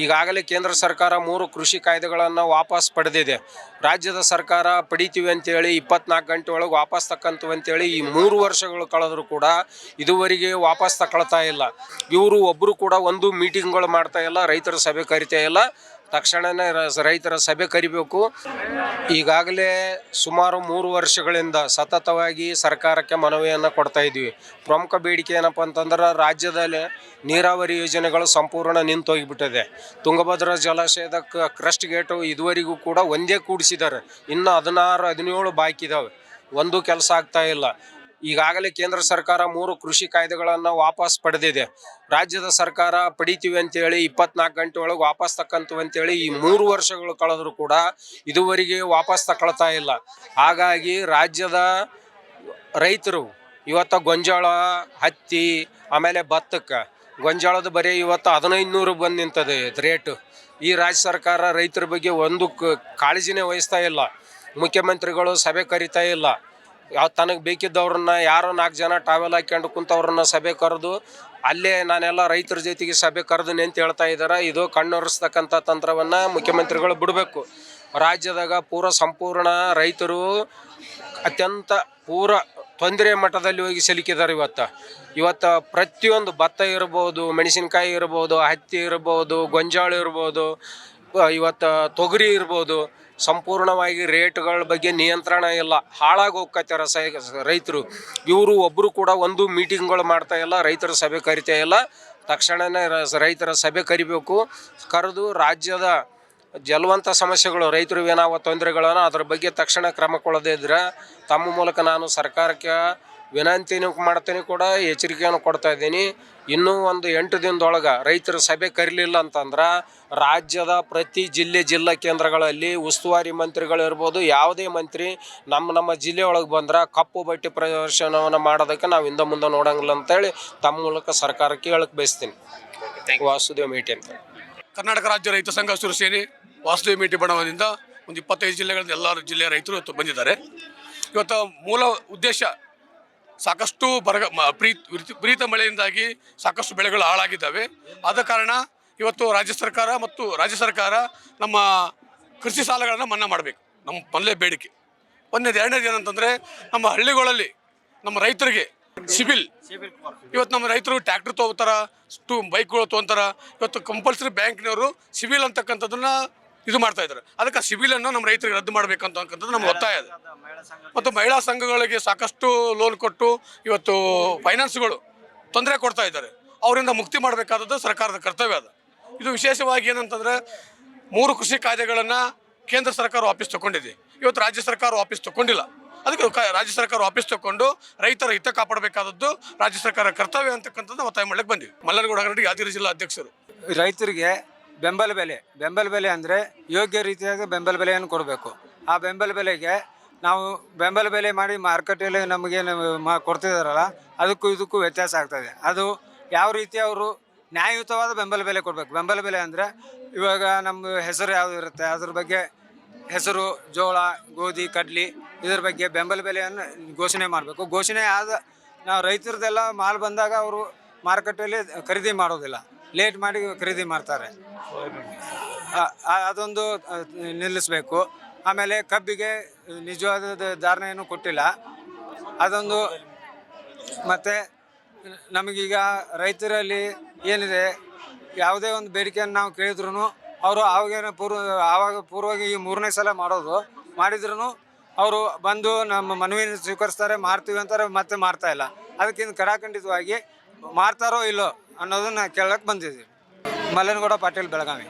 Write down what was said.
ಈಗಾಗಲೇ ಕೇಂದ್ರ ಸರ್ಕಾರ 3 ಕೃಷಿ ಕಾಯ್ದೆಗಳನ್ನು ವಾಪಸ್ ಪಡೆದಿದೆ. ರಾಜ್ಯದ ಸರ್ಕಾರ ಪಡಿತೀವಿ ಅಂತೇಳಿ 24 ಗಂಟೆ ಒಳಗೆ ವಾಪಸ್ ತಕ್ಕಂತೀವಿ ಅಂತೇಳಿ ಈ 3 ವರ್ಷಗಳು ಕಳೆದರೂ ಕೂಡ ಇದುವರೆಗೆ ವಾಪಸ್ ತಗೊಳ್ತಾ ಇಲ್ಲ. ಇವರು ಒಬ್ಬರು ಕೂಡ ಒಂದು ಮೀಟಿಂಗ್ಗಳು ಮಾಡ್ತಾ ಇಲ್ಲ, ರೈತರ ಸಭೆ ಕರಿತಾ ಇಲ್ಲ. ತಕ್ಷಣವೇ ರೈತರ ಸಭೆ ಕರಿಬೇಕು. ಈಗಾಗಲೇ ಸುಮಾರು 3 ವರ್ಷಗಳಿಂದ ಸತತವಾಗಿ ಸರ್ಕಾರಕ್ಕೆ ಮನವಿಯನ್ನು ಕೊಡ್ತಾ ಇದ್ವಿ. ಪ್ರಮುಖ ಬೇಡಿಕೆ ಏನಪ್ಪ ಅಂತಂದ್ರೆ ರಾಜ್ಯದಲ್ಲಿ ನೀರಾವರಿ ಯೋಜನೆಗಳು ಸಂಪೂರ್ಣ ನಿಂತೋಗಿಬಿಟ್ಟಿದೆ. ತುಂಗಭದ್ರಾ ಜಲಾಶಯದ ಕ್ರಸ್ಟ್ ಗೇಟು ಇದುವರೆಗೂ ಕೂಡ ಒಂದೇ ಕೂಡಿಸಿದ್ದಾರೆ. ಇನ್ನು 16-17 ಬಾಕಿ ಇದ್ದಾವೆ. ಒಂದು ಕೆಲಸ ಆಗ್ತಾ ಇಲ್ಲ. ಈಗಾಗಲೇ ಕೇಂದ್ರ ಸರ್ಕಾರ 3 ಕೃಷಿ ಕಾಯ್ದೆಗಳನ್ನು ವಾಪಸ್ ಪಡೆದಿದೆ. ರಾಜ್ಯದ ಸರ್ಕಾರ ಪಡಿತೀವಿ ಅಂತೇಳಿ 24 ಗಂಟೆ ಒಳಗೆ ವಾಪಸ್ ತಕ್ಕಂತೀವಿ ಅಂತೇಳಿ ಈ 3 ವರ್ಷಗಳು ಕಳೆದರೂ ಕೂಡ ಇದುವರೆಗೆ ವಾಪಸ್ ತಗೊಳ್ತಾ ಇಲ್ಲ. ಹಾಗಾಗಿ ರಾಜ್ಯದ ರೈತರು ಇವತ್ತು ಗೊಂಜಾಳ, ಹತ್ತಿ, ಆಮೇಲೆ ಭತ್ತಕ್ಕೆ ಗೊಂಜಾಳದ ಬರೀ ಇವತ್ತು 1500 ಬಂದು ನಿಂತದೆ ರೇಟು. ಈ ರಾಜ್ಯ ಸರ್ಕಾರ ರೈತರ ಬಗ್ಗೆ ಒಂದು ಕಾಳಜಿನೇ ವಹಿಸ್ತಾ ಇಲ್ಲ. ಮುಖ್ಯಮಂತ್ರಿಗಳು ಸಭೆ ಕರಿತಾ ಇಲ್ಲ. ತನಗೆ ಬೇಕಿದ್ದವ್ರನ್ನ ಯಾರೋ 4 ಜನ ಟಾವೆಲ್ ಹಾಕ್ಕೊಂಡು ಕುಂತವ್ರನ್ನ ಸಭೆ ಕರೆದು ಅಲ್ಲೇ ನಾನೆಲ್ಲ ರೈತರ ಜೊತೆಗೆ ಸಭೆ ಕರೆದೀನಿ ಅಂತ ಹೇಳ್ತಾ ಇದ್ದಾರೆ. ಇದು ಕಣ್ಣೊರೆಸ್ತಕ್ಕಂಥ ತಂತ್ರವನ್ನು ಮುಖ್ಯಮಂತ್ರಿಗಳು ಬಿಡಬೇಕು. ರಾಜ್ಯದಾಗ ಸಂಪೂರ್ಣ ರೈತರು ಅತ್ಯಂತ ತೊಂದರೆ ಮಟ್ಟದಲ್ಲಿ ಹೋಗಿ ಸಿಲುಕಿದ್ದಾರೆ. ಇವತ್ತು ಪ್ರತಿಯೊಂದು ಭತ್ತ ಇರ್ಬೋದು, ಮೆಣಸಿನ್ಕಾಯಿ ಇರ್ಬೋದು, ಹತ್ತಿ ಇರ್ಬೋದು, ಗೊಂಜಾಳ ಇರ್ಬೋದು, ಇವತ್ತು ತೊಗರಿ ಇರ್ಬೋದು, ಸಂಪೂರ್ಣವಾಗಿ ರೇಟ್ಗಳ ಬಗ್ಗೆ ನಿಯಂತ್ರಣ ಇಲ್ಲ. ಹಾಳಾಗಿ ಹೋಗ್ತಾರೆ ರೈತರು. ಇವರು ಒಬ್ಬರು ಕೂಡ ಒಂದು ಮೀಟಿಂಗ್ಗಳು ಮಾಡ್ತಾ ಇಲ್ಲ, ರೈತರ ಸಭೆ ಕರಿತಾ ಇಲ್ಲ. ತಕ್ಷಣವೇ ರೈತರ ಸಭೆ ಕರಿಬೇಕು. ಕರೆದು ರಾಜ್ಯದ ಜಲವಂತ ಸಮಸ್ಯೆಗಳು, ರೈತರು ಏನಾವ ತೊಂದರೆಗಳನ್ನು ಅದರ ಬಗ್ಗೆ ತಕ್ಷಣ ಕ್ರಮ ಕೊಳ್ಳದೇ ಇದ್ರೆ ತಮ್ಮ ಮೂಲಕ ನಾನು ಸರ್ಕಾರಕ್ಕೆ ವಿನಂತಿನೂ ಮಾಡ್ತೀನಿ, ಕೂಡ ಎಚ್ಚರಿಕೆಯನ್ನು ಕೊಡ್ತಾ ಇದ್ದೀನಿ. ಇನ್ನೂ ಒಂದು 8 ದಿನದೊಳಗೆ ರೈತರ ಸಭೆ ಕರೀಲಿಲ್ಲ ಅಂತಂದ್ರೆ ರಾಜ್ಯದ ಪ್ರತಿ ಜಿಲ್ಲಾ ಕೇಂದ್ರಗಳಲ್ಲಿ ಉಸ್ತುವಾರಿ ಮಂತ್ರಿಗಳಿರ್ಬೋದು, ಯಾವುದೇ ಮಂತ್ರಿ ನಮ್ಮ ಜಿಲ್ಲೆಯೊಳಗೆ ಬಂದ್ರೆ ಕಪ್ಪು ಬಟ್ಟೆ ಪ್ರದರ್ಶನವನ್ನು ಮಾಡೋದಕ್ಕೆ ನಾವು ಹಿಂದೆ ಮುಂದೆ ನೋಡಂಗಿಲ್ಲ ಅಂತೇಳಿ ತಮ್ಮ ಮೂಲಕ ಸರ್ಕಾರಕ್ಕೆ ಹೇಳಕ್ಕೆ ಬಯಸ್ತೀನಿ. ವಾಸುದೇವ್ ಮೇಟಿ ಅಂತ. ಕರ್ನಾಟಕ ರಾಜ್ಯ ರೈತ ಸಂಘ ಹಸಿರು ಸೇನೆ ವಾಸುದೇವ್ ಮೇಟಿ ಬಣದಿಂದ ಒಂದು 25 ಜಿಲ್ಲೆಗಳಿಂದ ಎಲ್ಲ ಜಿಲ್ಲೆಯ ರೈತರು ಇವತ್ತು ಬಂದಿದ್ದಾರೆ. ಇವತ್ತು ಮೂಲ ಉದ್ದೇಶ ಸಾಕಷ್ಟು ವಿಪರೀತ ಮಳೆಯಿಂದಾಗಿ ಸಾಕಷ್ಟು ಬೆಳೆಗಳು ಹಾಳಾಗಿದ್ದಾವೆ. ಆದ ಕಾರಣ ಇವತ್ತು ರಾಜ್ಯ ಸರ್ಕಾರ ನಮ್ಮ ಕೃಷಿ ಸಾಲಗಳನ್ನು ಮನ್ನಾ ಮಾಡಬೇಕು. ನಮ್ಮ ಮೊದಲೇ ಬೇಡಿಕೆ. ಎರಡನೇದು ಏನಂತಂದರೆ ನಮ್ಮ ಹಳ್ಳಿಗಳಲ್ಲಿ ನಮ್ಮ ರೈತರಿಗೆ ಸಿಬಿಲ್, ಇವತ್ತು ನಮ್ಮ ರೈತರು ಟ್ಯಾಕ್ಟ್ರ್ ತೊಗೋತಾರ, ಬೈಕ್ಗಳು ತೊಗೊತಾರ. ಇವತ್ತು ಕಂಪಲ್ಸರಿ ಬ್ಯಾಂಕ್ನವರು ಸಿಬಿಲ್ ಅಂತಕ್ಕಂಥದ್ದನ್ನು ಇದು ಮಾಡ್ತಾ ಇದ್ದಾರೆ. ಅದಕ್ಕೆ ಸಿಬಿಲನ್ನು ನಮ್ಮ ರೈತರಿಗೆ ರದ್ದು ಮಾಡಬೇಕಂತಕ್ಕಂಥದ್ದು ನಮ್ಮ ಒತ್ತಾಯ ಇದೆ. ಮತ್ತು ಮಹಿಳಾ ಸಂಘಗಳಿಗೆ ಸಾಕಷ್ಟು ಲೋನ್ ಕೊಟ್ಟು ಇವತ್ತು ಫೈನಾನ್ಸ್ಗಳು ತೊಂದರೆ ಕೊಡ್ತಾ ಇದ್ದಾರೆ. ಅವರಿಂದ ಮುಕ್ತಿ ಮಾಡಬೇಕಾದದ್ದು ಸರ್ಕಾರದ ಕರ್ತವ್ಯ ಅದು. ಇದು ವಿಶೇಷವಾಗಿ ಏನಂತಂದರೆ 3 ಕೃಷಿ ಕಾಯ್ದೆಗಳನ್ನು ಕೇಂದ್ರ ಸರ್ಕಾರ ವಾಪಸ್ ತಗೊಂಡಿದೆ. ಇವತ್ತು ರಾಜ್ಯ ಸರ್ಕಾರ ವಾಪಸ್ ತಗೊಂಡಿಲ್ಲ. ಅದಕ್ಕೆ ರಾಜ್ಯ ಸರ್ಕಾರ ವಾಪಸ್ ತಗೊಂಡು ರೈತರ ಹಿತ ಕಾಪಾಡಬೇಕಾದದ್ದು ರಾಜ್ಯ ಸರ್ಕಾರ ಕರ್ತವ್ಯ ಅಂತಕ್ಕಂಥದ್ದು ಒತ್ತಾಯ ಮಾಡಲಿಕ್ಕೆ ಬಂದಿವಿ. ಮಲ್ಲನಗೌಡ ಹಗರಡಿ, ಯಾದಗಿರಿ ಜಿಲ್ಲಾ ಅಧ್ಯಕ್ಷರು. ರೈತರಿಗೆ ಬೆಂಬಲ ಬೆಲೆ ಅಂದರೆ ಯೋಗ್ಯ ರೀತಿಯಾಗಿ ಬೆಂಬಲ ಬೆಲೆಯನ್ನು ಕೊಡಬೇಕು. ಆ ಬೆಂಬಲ ಬೆಲೆಗೆ ನಾವು ಬೆಂಬಲ ಬೆಲೆ ಮಾಡಿ ಮಾರ್ಕೆಟಲ್ಲಿ ನಮಗೆ ಕೊಡ್ತಿದ್ದಾರಲ್ಲ, ಇದಕ್ಕೂ ವ್ಯತ್ಯಾಸ ಆಗ್ತದೆ. ಅದು ಯಾವ ರೀತಿ ಅವರು ನ್ಯಾಯಯುತವಾದ ಬೆಂಬಲ ಬೆಲೆ ಕೊಡಬೇಕು. ಬೆಂಬಲ ಬೆಲೆ ಅಂದರೆ ಇವಾಗ ನಮ್ಮ ಹೆಸರು ಯಾವುದು ಇರುತ್ತೆ ಅದ್ರ ಬಗ್ಗೆ, ಹೆಸರು, ಜೋಳ, ಗೋಧಿ, ಕಡ್ಲಿ, ಇದ್ರ ಬಗ್ಗೆ ಬೆಂಬಲ ಬೆಲೆಯನ್ನು ಘೋಷಣೆ ಮಾಡಬೇಕು. ಘೋಷಣೆ ನಾವು ರೈತರದೆಲ್ಲ ಮಾಲ್ ಬಂದಾಗ ಅವರು ಮಾರುಕಟ್ಟೆಯಲ್ಲಿ ಖರೀದಿ ಮಾಡೋದಿಲ್ಲ, ಲೇಟ್ ಮಾಡಿ ಖರೀದಿ ಮಾಡ್ತಾರೆ. ಅದೊಂದು ನಿಲ್ಲಿಸಬೇಕು. ಆಮೇಲೆ ಕಬ್ಬಿಗೆ ನಿಜವಾದ ಧಾರಣೆಯನ್ನು ಕೊಟ್ಟಿಲ್ಲ, ಅದೊಂದು. ಮತ್ತು ನಮಗೀಗ ರೈತರಲ್ಲಿ ಏನಿದೆ, ಯಾವುದೇ ಒಂದು ಬೇಡಿಕೆಯನ್ನು ನಾವು ಕೇಳಿದ್ರು ಅವರು ಆವಾಗ ಪೂರ್ವವಾಗಿ ಈ 3ನೇ ಸಲ ಮಾಡಿದ್ರು ಅವರು ಬಂದು ನಮ್ಮ ಮನವಿಯನ್ನು ಸ್ವೀಕರಿಸ್ತಾರೆ, ಮಾಡ್ತೀವಿ ಅಂತಾರೆ, ಮತ್ತೆ ಮಾಡ್ತಾ ಇಲ್ಲ. ಅದಕ್ಕಿಂತ ಕಡಾಖಂಡಿತವಾಗಿ ಮಾಡ್ತಾರೋ ಇಲ್ಲೋ ಅನ್ನೋದನ್ನು ಕೇಳಕ್ಕೆ ಬಂದಿದ್ದೀವಿ. ಮಲ್ಲನಗೌಡ ಪಾಟೀಲ್, ಬೆಳಗಾವಿ.